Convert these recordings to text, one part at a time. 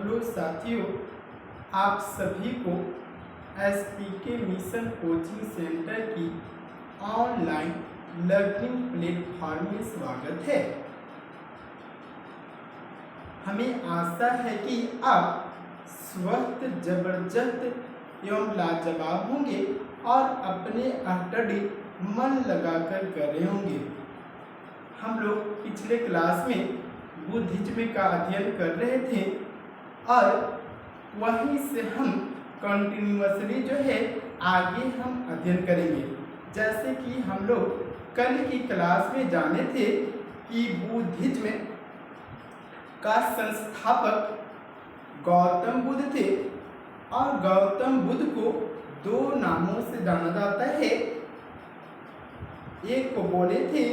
Hello साथियों, आप सभी को एसपीके मिशन कोचिंग सेंटर की ऑनलाइन लर्निंग प्लेटफॉर्म में स्वागत है। हमें आशा है कि आप स्वस्थ, जबरदस्त एवं लाजवाब होंगे और अपने स्टडी मन लगाकर कर रहे होंगे। हम लोग पिछले क्लास में बुद्धिज्म का अध्ययन कर रहे थे और वहीं से हम कंटिन्यूअसली जो है आगे हम अध्ययन करेंगे। जैसे कि हम लोग कल की क्लास में जाने थे कि बुद्धिज्म का संस्थापक गौतम बुद्ध थे और गौतम बुद्ध को दो नामों से जाना जाता है। एक को बोले थे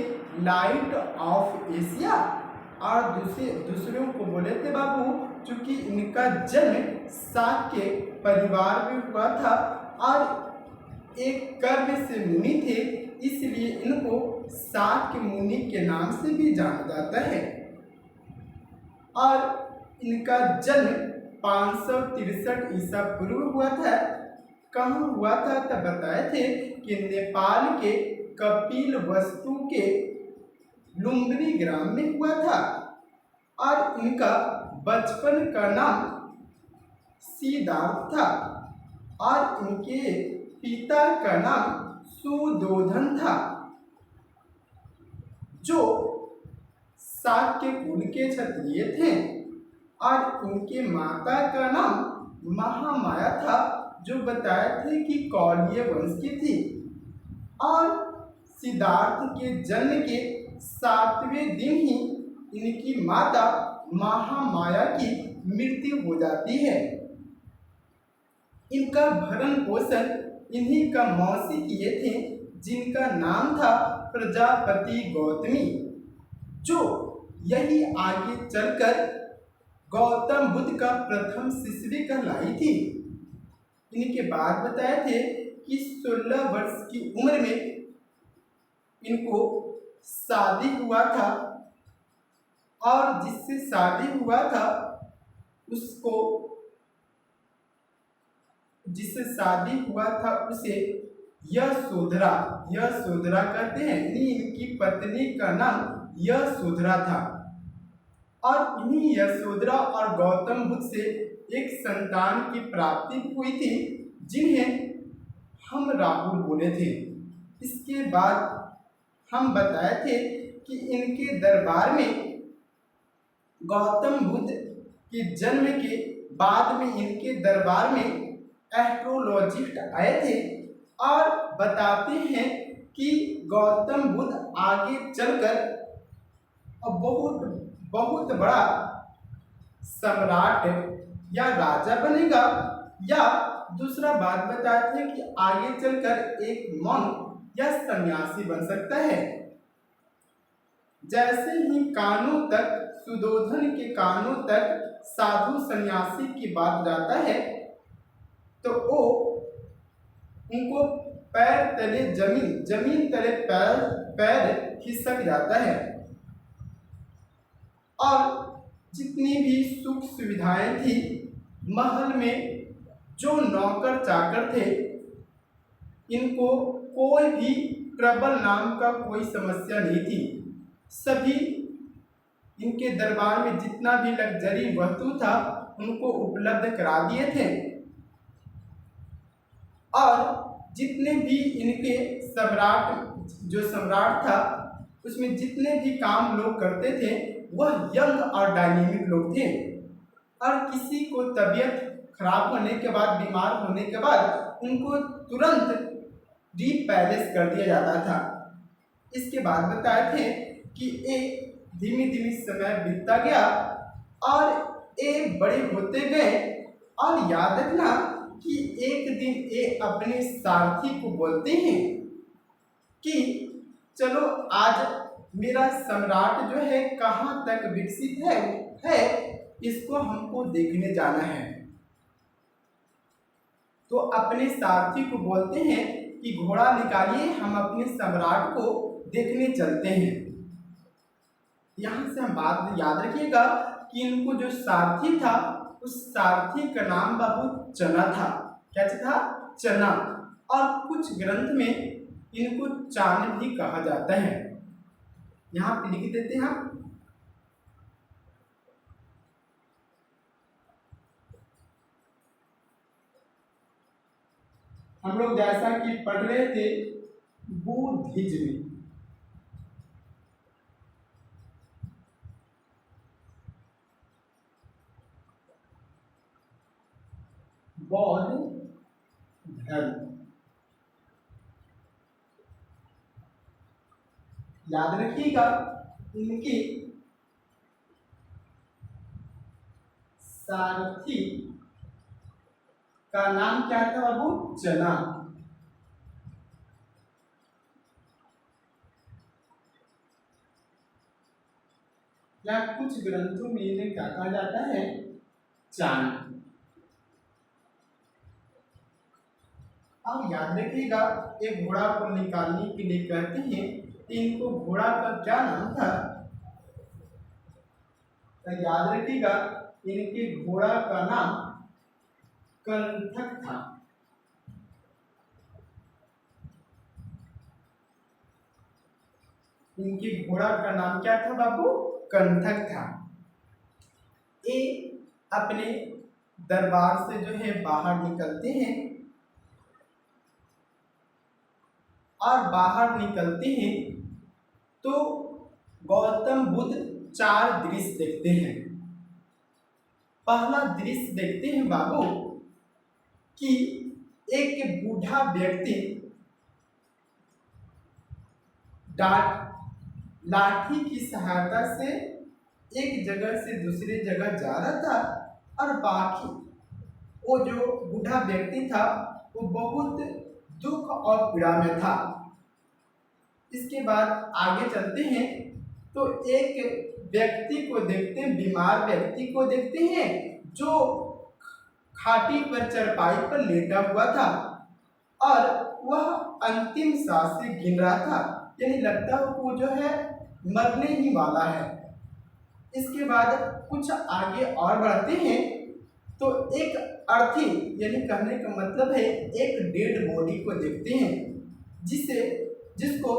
लाइट ऑफ एशिया और दूसरों को बोले थे बाबू, चूंकि इनका जन्म शाक्य परिवार में हुआ था और एक कर्म से मुनि थे, इसलिए इनको शाक्य मुनि के नाम से भी जाना जाता है। और इनका जन्म 563 ईसा पूर्व हुआ था। कहाँ हुआ था तब बताए थे कि नेपाल के कपिलवस्तु के लुम्बिनी ग्राम में हुआ था और इनका बचपन का नाम सिद्धार्थ था और इनके पिता का नाम सुदोधन था, जो शाक्य कुल के क्षत्रिय थे। और इनके माता का नाम महामाया था, जो बताए थे कि कौलिय वंश की थी। और सिद्धार्थ के जन्म के 7वें दिन ही इनकी माता महामाया की मृत्यु हो जाती है। इनका भरण पोषण इन्हीं का मौसी किए थे, जिनका नाम था प्रजापति गौतमी, जो यही आगे चलकर गौतम बुद्ध का प्रथम शिष्य भी कहलाई थी। इनके बाद बताए थे कि 16 वर्ष की उम्र में इनको शादी हुआ था और जिससे शादी हुआ था उसे यशोधरा कहते हैं। इनकी पत्नी का नाम यशोधरा था और इन्हीं यशोधरा और गौतम बुद्ध से एक संतान की प्राप्ति हुई थी, जिन्हें हम राहुल बोले थे। इसके बाद हम बताए थे कि इनके दरबार में गौतम बुद्ध के जन्म के बाद में इनके दरबार में एस्ट्रोलॉजिस्ट आए थे और बताते हैं कि गौतम बुद्ध आगे चलकर बहुत बड़ा सम्राट या राजा बनेगा, या दूसरा बात बताते हैं कि आगे चलकर एक monk या सन्यासी बन सकता है। जैसे ही सुदोधन के कानों तक साधु सन्यासी की बात जाता है तो वो उनको पैर तले जमीन तले पैर खिसक जाता है और जितनी भी सुख सुविधाएं थी महल में, जो नौकर चाकर थे, इनको कोई भी ट्रबल नाम का कोई समस्या नहीं थी। सभी इनके दरबार में जितना भी लग्जरी वस्तु था उनको उपलब्ध करा दिए थे और जितने भी इनके सम्राट था उसमें जितने भी काम लोग करते थे वह यंग और डायनेमिक लोग थे। और किसी को तबीयत खराब होने के बाद, बीमार होने के बाद उनको तुरंत डीप पैलेस कर दिया जाता था। इसके बाद बताए थे कि एक धीमी समय बीतता गया और एक बड़े होते गए और याद रखना कि एक दिन ये अपने सारथी को बोलते हैं कि चलो आज मेरा सम्राट जो है कहाँ तक विकसित है इसको हमको देखने जाना है। तो अपने सारथी को बोलते हैं कि घोड़ा निकालिए, हम अपने सम्राट को देखने चलते हैं। यहाँ से हम बात याद रखिएगा कि इनको जो सारथी था उस सारथी का नाम बाबू चना था। क्या था? चना। और कुछ ग्रंथ में इनको चान भी कहा जाता है। यहाँ पे लिख देते हैं हम। हम लोग जैसा कि पढ़ रहे थे बुद्धिज्म, बौद्ध धर्म। याद रखिएगा इनके सारथी का नाम क्या था बाबू? चना। या कुछ ग्रंथों में इन्हें क्या कहा जाता है? चाण। अब याद रखिएगा एक घोड़ा को निकालने के लिए कहते हैं, इनको घोड़ा का क्या नाम था? तो याद रखिएगा इनके घोड़ा का नाम कंथक था। इनके घोड़ा का नाम क्या था बाबू? कंथक था। ये अपने दरबार से जो है बाहर निकलते हैं और बाहर निकलते हैं तो गौतम बुद्ध 4 दृश्य देखते हैं। पहला दृश्य देखते हैं बाबू कि एक बूढ़ा व्यक्ति लाठी की सहायता से एक जगह से दूसरी जगह जा रहा था और बाकी वो जो बूढ़ा व्यक्ति था वो बहुत दुख और पीड़ा में था। इसके बाद आगे चलते हैं तो एक व्यक्ति को देखते हैं, बीमार व्यक्ति को देखते हैं जो खाटी पर चरपाई पर लेटा हुआ था और वह अंतिम सांसें गिन रहा था, यानी लगता है वो जो है मरने ही वाला है। इसके बाद कुछ आगे और बढ़ते हैं तो एक अर्थी, यानी कहने का मतलब है एक डेड बॉडी को देखते हैं जिसको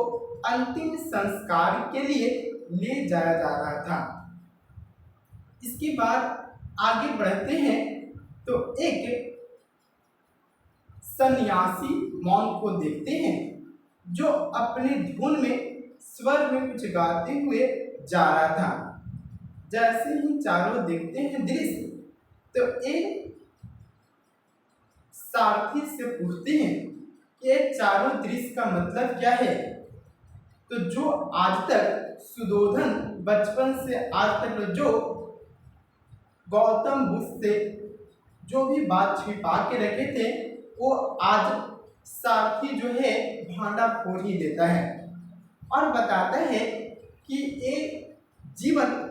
अंतिम संस्कार के लिए ले जाया जा रहा था। इसके बाद आगे बढ़ते हैं तो एक सन्यासी मौन को देखते हैं जो अपने धुन में स्वर में कुछ गाते हुए जा रहा था। जैसे ही चारों देखते हैं दृश्य तो एक सारथी से पूछते हैं कि ये चारों दृश्य का मतलब क्या है। तो जो आज तक सुदोधन बचपन से आज तक जो गौतम बुद्ध से जो भी बात छिपा के रखे थे वो आज सारथी जो है भांडा फोड़ ही देता है और बताता है कि ये जीवन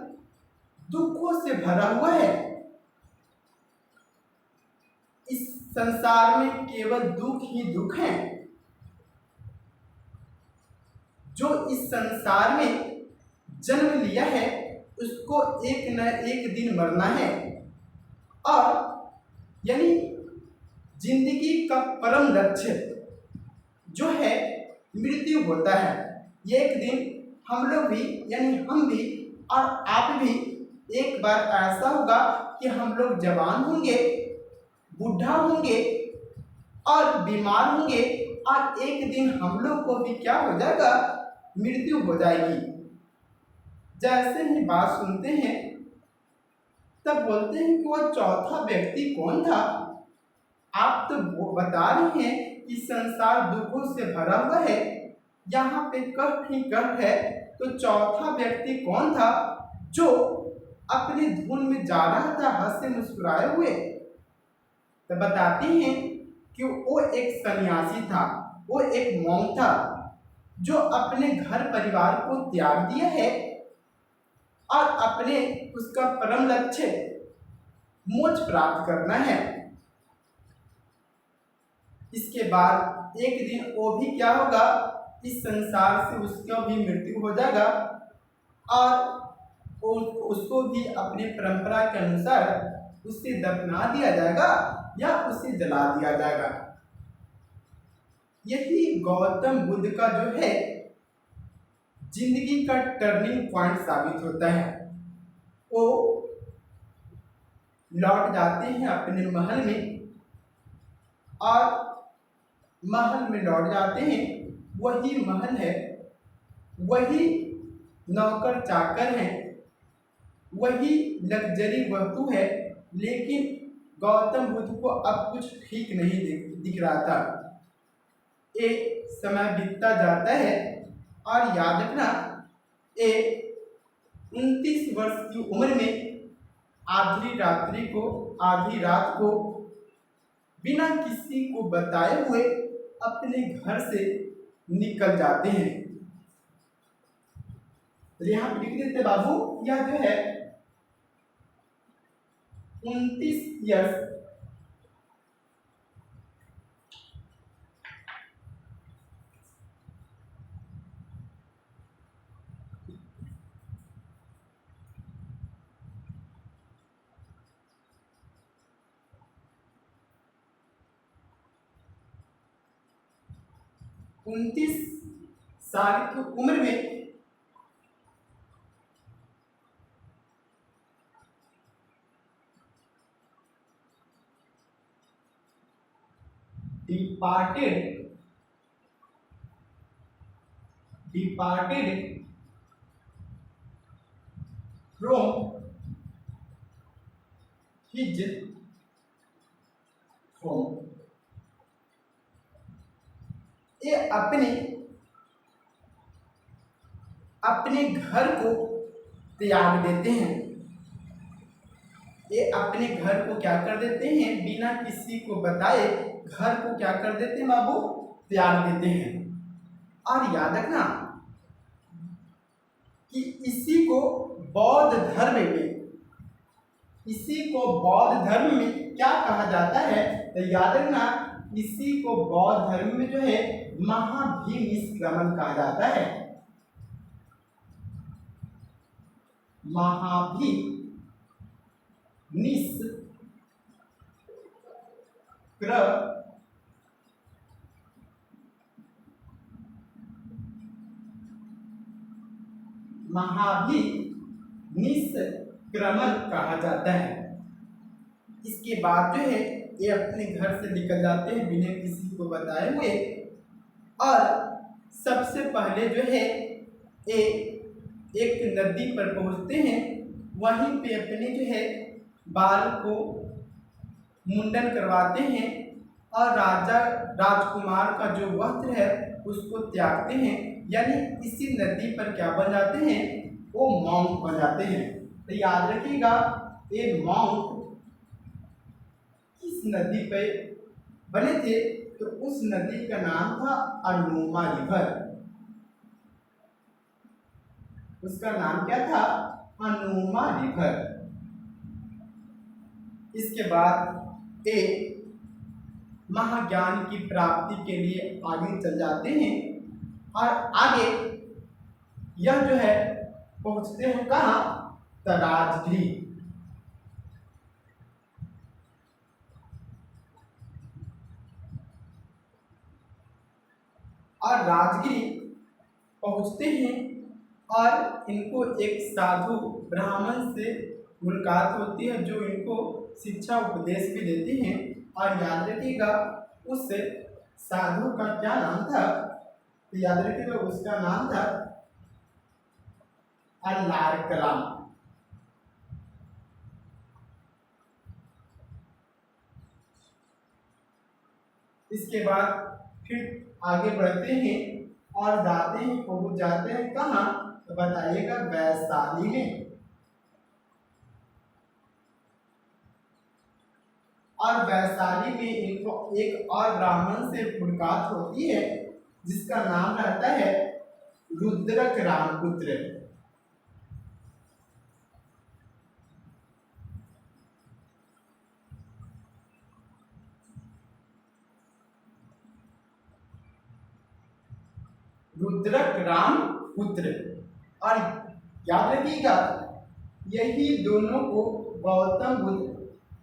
दुखों से भरा हुआ है। इस संसार में केवल दुख ही दुख है। जो इस संसार में जन्म लिया है उसको एक न एक दिन मरना है और यानी जिंदगी का परम लक्ष्य जो है मृत्यु होता है। ये एक दिन हम लोग भी यानी हम भी और आप भी एक बार ऐसा होगा कि हम लोग जवान होंगे, बूढ़ा होंगे और बीमार होंगे और एक दिन हम लोग को भी क्या हो जाएगा? मृत्यु हो जाएगी। जैसे ही बात सुनते हैं तब बोलते हैं कि वह चौथा व्यक्ति कौन था? आप तो वो बता रहे हैं कि संसार दुखों से भरा हुआ है, यहाँ पे कष्ट ही कष्ट है, तो चौथा व्यक्ति कौन था जो अपनी धुन में जा रहा था हंसे मुस्कुराए हुए? तो बताते हैं कि वो एक सन्यासी था, वो एक मॉन्क था जो अपने घर परिवार को त्याग दिया है और अपने उसका परम लक्ष्य मोक्ष प्राप्त करना है। इसके बाद एक दिन वो भी क्या होगा? इस संसार से उसका भी मृत्यु हो जाएगा और उसको भी अपनी परंपरा के अनुसार उसे दफना दिया जाएगा या उसे जला दिया जाएगा। यही गौतम बुद्ध का जो है जिंदगी का टर्निंग पॉइंट साबित होता है। वो लौट जाते हैं अपने महल में और महल में लौट जाते हैं। वही महल है, वही नौकर चाकर हैं, वही लग्जरी वस्तु है, लेकिन गौतम बुद्ध को अब कुछ ठीक नहीं दिख रहा था। एक समय बीतता जाता है और याद रखना, एक 29 वर्ष की उम्र में आधी रात को बिना किसी को बताए हुए अपने घर से निकल जाते हैं। तो यहाँ पे लिख देते बाबू, यह जो है 29 ईयर्स उनतीस साल की उम्र में departed from his home। ये अपने घर को त्याग देते हैं। ये अपने घर को क्या कर देते हैं, बिना किसी को बताए घर को क्या कर देते हैं बाबू, त्याग देते हैं। और याद रखना कि इसी को बौद्ध धर्म में क्या कहा जाता है, तो याद रखना इसी को बौद्ध धर्म में जो है महाभिनिष्क्रमण कहा जाता है। महाभिनिष्क्रमण कहा जाता है। इसके बाद जो है ये अपने घर से निकल जाते हैं बिना किसी को बताए हुए, और सबसे पहले जो है एक नदी पर पहुंचते हैं। वहीं पे अपने जो है बाल को मुंडन करवाते हैं और राजकुमार का जो वस्त्र है उसको त्यागते हैं, यानी इसी नदी पर क्या बन जाते हैं, वो मॉन्क बन जाते हैं। तो याद रखिएगा ये मॉन्क किस नदी पे बने थे, तो उस नदी का नाम था अनोमा रिवर। उसका नाम क्या था, अनोमा रिवर। इसके बाद एक महाज्ञान की प्राप्ति के लिए आगे चल जाते हैं और आगे यह जो है पहुंचते हैं कहाँ, तो राजगिरी। और राजगिरी पहुंचते हैं और इनको एक साधु ब्राह्मण से मुलाकात होती है जो इनको शिक्षा उपदेश भी देते हैं। और याद रखिएगा उस साधु का क्या नाम था, तो याद रखिएगा उसका नाम था अल्लाह कलाम। इसके बाद फिर आगे बढ़ते हैं और जाते हैं, पहुंच जाते हैं कहाँ, तो बताइएगा वैशाली में। और वैशाली में इनको एक और ब्राह्मण से मुलाकात होती है जिसका नाम रहता है रुद्रक रामपुत्र। रुद्रक रामपुत्र। और याद रखिएगा यही दोनों को गौतम बुद्ध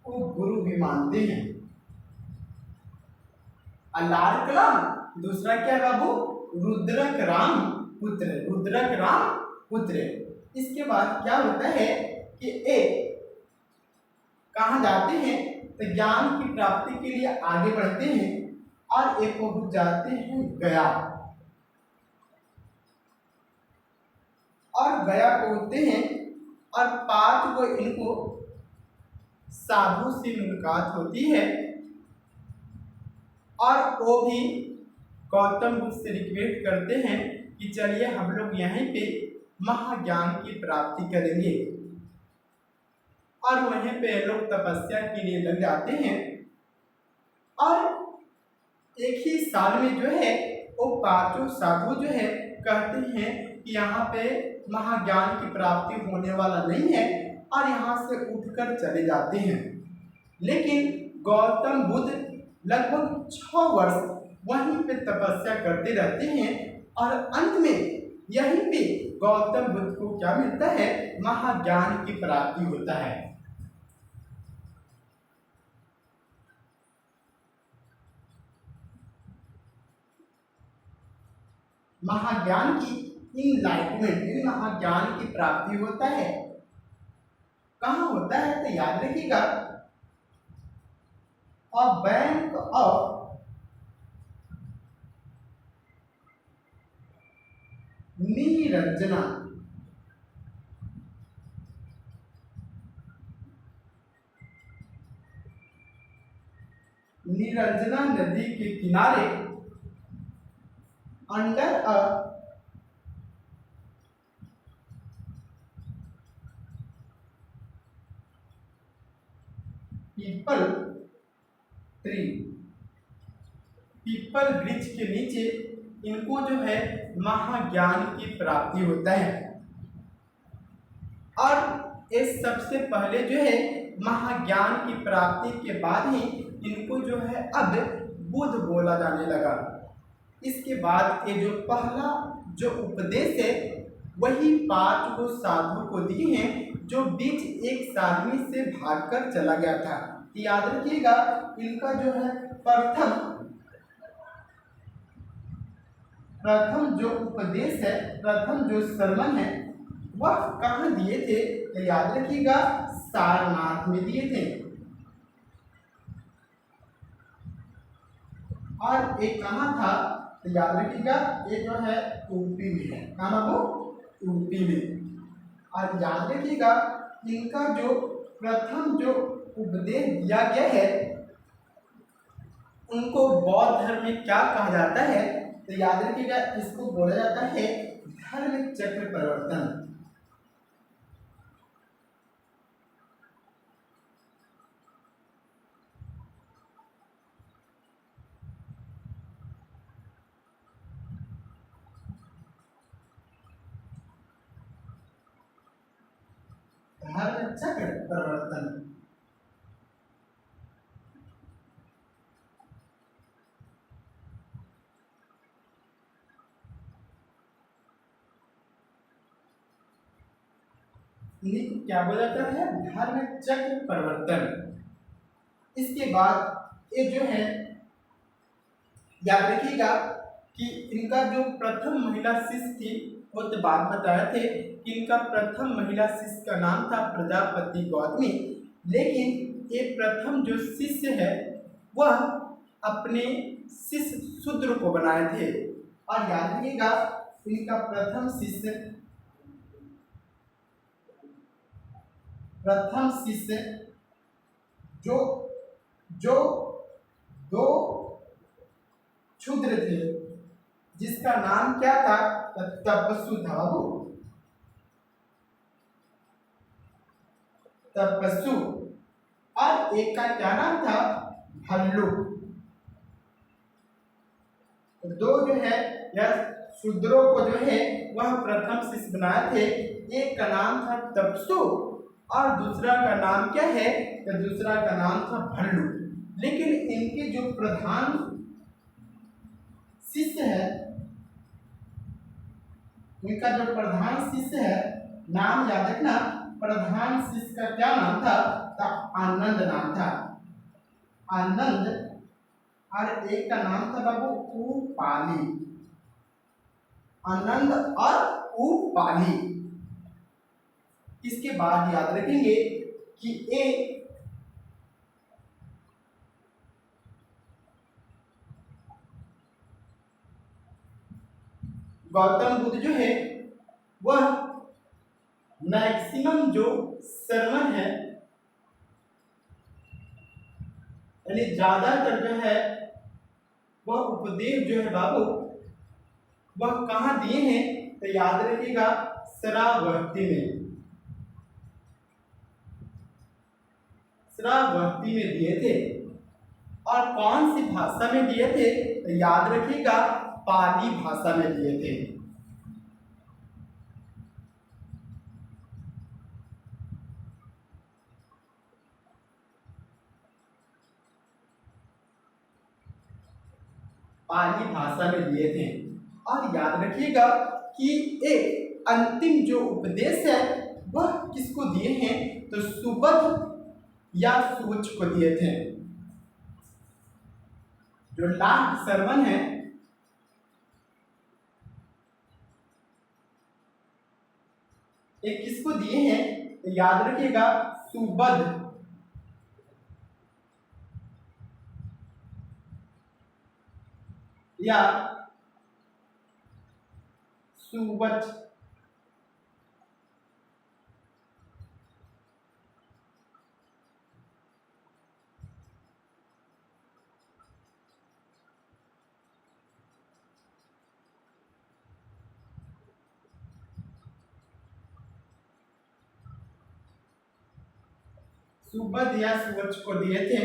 को गुरु भी मानते हैं। अल्लाह कलाम, दूसरा क्या है बाबू, रुद्रक राम पुत्र, रुद्रक राम पुत्र। इसके बाद क्या होता है कि एक कहाँ जाते हैं तो ज्ञान की प्राप्ति के लिए आगे बढ़ते हैं और एक पहुंच जाते हैं गया, और गया पहुंचते हैं और 5 को इनको साधु से मुलाकात होती है और वो भी गौतम बुद्ध से रिक्वेस्ट करते हैं कि चलिए हम लोग यहीं पे महाज्ञान की प्राप्ति करेंगे, और वहीं पे लोग तपस्या के लिए लग जाते हैं। और एक ही साल में जो है वो 5 साधु जो है कहते हैं कि यहाँ पे महाज्ञान की प्राप्ति होने वाला नहीं है, और यहाँ से उठकर चले जाते हैं। लेकिन गौतम बुद्ध लगभग 6 वर्ष वहीं पे तपस्या करते रहते हैं, और अंत में यहीं पे गौतम बुद्ध को क्या मिलता है, महाज्ञान की प्राप्ति होता है। महाज्ञान की इनलाइटमेंट, महाज्ञान की प्राप्ति होता है। कहाँ होता है तो याद रखिएगा, a bank of Niranjana, Niranjana नदी के किनारे under a people tree, people वृक्ष के नीचे इनको जो है महाज्ञान की प्राप्ति होता है। और ये सबसे पहले जो है महाज्ञान की प्राप्ति के बाद ही इनको जो है अब बुद्ध बोला जाने लगा। इसके बाद ये जो पहला जो उपदेश है वही 5 को साधु को दिए हैं, जो बीच एक साधवी से भागकर चला गया था। याद रखिएगा, इनका जो है प्रथम जो उपदेश है, प्रथम जो सरमन है वह कहाँ दिए थे तो याद रखिएगा, सारनाथ में दिए थे। और एक कहाँ था तो याद रखिएगा, ये जो है यूपी में है। कहाँ वो, यूपी में। और याद रखिएगा, इनका जो प्रथम जो उपदेश दिया गया है उनको बौद्ध धर्म में क्या कहा जाता है तो याद रखिएगा, इसको बोला जाता है धर्म चक्र परिवर्तन। धर्म चक्र परिवर्तन। इन्हीं को क्या बोला जाता है, धर्म चक्र परिवर्तन। इसके बाद ये जो है याद रखिएगा कि इनका जो प्रथम महिला शिष्य थी वो तो बाद बताए थे कि इनका प्रथम महिला शिष्य का नाम था प्रजापति गौतमी। लेकिन ये प्रथम जो शिष्य है वह अपने शिष्य शूद्र को बनाए थे। और याद रखिएगा, इनका प्रथम शिष्य जो जो 2 क्षुद्र थे, जिसका नाम क्या था, तपस्सु था। तपस्सु, और एक का क्या नाम था, भल्लू। 2 जो है यह शूद्रों को जो है वह प्रथम शिष्य बनाए थे। एक का नाम था तपस्सु और दूसरा का नाम क्या है तो दूसरा का नाम था भल्लू। लेकिन इनके जो प्रधान शिष्य है, इनका जो प्रधान शिष्य है, नाम याद रखना, प्रधान शिष्य का क्या नाम था आनंद नाम था, आनंद, और एक का नाम था बाबू उपाली, आनंद और उपाली। इसके बाद याद रखेंगे कि ए गौतम बुद्ध जो है वह मैक्सिमम जो सरमन है, यानी ज्यादातर जो है वह उपदेश जो है बाबू वह कहाँ दिए हैं, तो याद रखिएगा श्रावस्ती में, श्रावस्ती में दिए थे। और कौन सी भाषा में दिए थे, तो याद रखिएगा पाली भाषा में दिए थे। पाली भाषा में दिए थे। और याद रखिएगा कि एक अंतिम जो उपदेश है वह किसको दिए हैं, तो सुबध या सूच को दिए थे। जो लास्ट सरमन है एक किसको दिए हैं, तो याद रखिएगा सुबध या सुवच। सुबध या सुवच को दिए थे।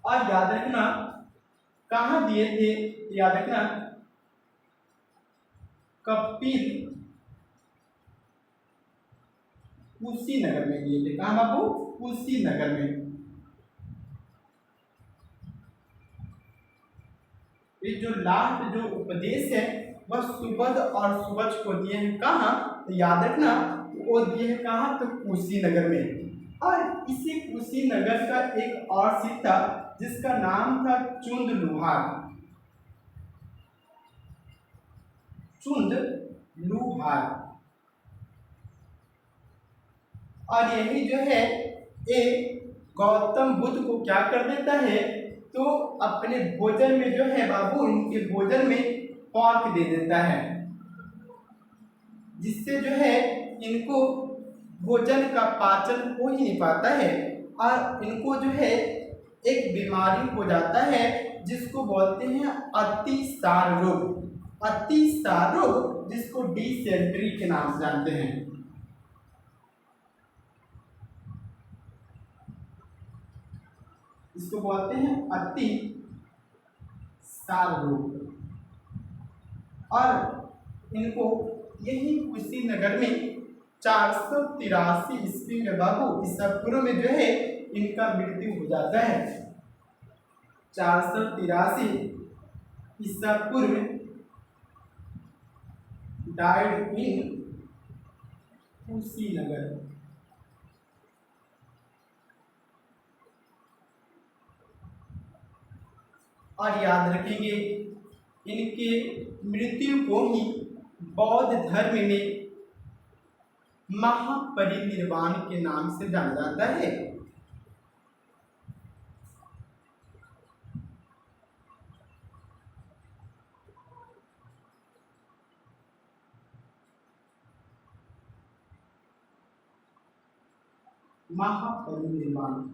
और याद रखना कहाँ दिए थे, याद रखना कपिल कुशीनगर में दिए थे। कहाँ बाबू, कुशीनगर में। ये जो लास्ट जो उपदेश है वह सुबध और सुवच को दिए हैं कहाँ, तो याद रखना वो दिए हैं कहाँ, तो कुशीनगर में। और इसी कुशीनगर का एक और सिख था जिसका नाम था चुंद लुहार, चुंद लुहार। और यही जो है ये गौतम बुद्ध को क्या कर देता है, तो अपने भोजन में जो है बाबू इनके भोजन में पॉक दे देता है, जिससे जो है इनको भोजन का पाचन हो ही नहीं पाता है और इनको जो है एक बीमारी हो जाता है जिसको बोलते हैं अतिसार रोग। अतिसार रोग जिसको डिसेंट्री के नाम से जानते हैं। इसको बोलते हैं अति सार रोग। और इनको यही कुशीनगर में 483 ईस्वी में बाबू ईसा पूर्व में जो है इनका मृत्यु हो जाता है। 483 ईसा पूर्व डाइड इन कुशीनगर। और याद रखेंगे इनके मृत्यु को ही बौद्ध धर्म में महापरिनिर्वाण के नाम से जाना जाता है। महापरिनिर्वाण।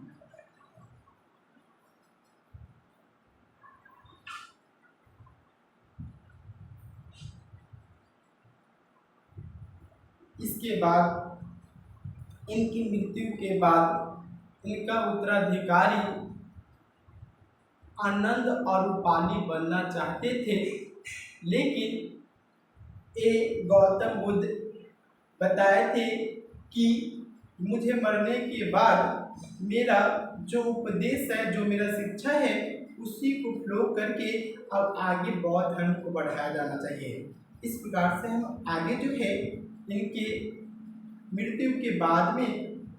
इसके बाद इनकी मृत्यु के बाद इनका उत्तराधिकारी आनंद और रूपाली बनना चाहते थे, लेकिन ये गौतम बुद्ध बताए थे कि मुझे मरने के बाद मेरा जो उपदेश है, जो मेरा शिक्षा है, उसी को फ्लो करके अब आगे बौद्ध धर्म को बढ़ाया जाना चाहिए। इस प्रकार से हम आगे जो है इनके मृत्यु के बाद में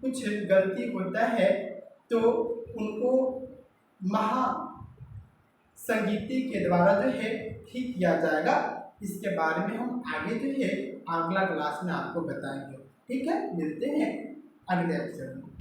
कुछ गलती होता है तो उनको महा संगीति के द्वारा जो है ठीक किया जाएगा। इसके बारे में हम आगे जो है अगला क्लास में आपको बताएंगे। ठीक है, मिलते हैं अगले एपिसोड में।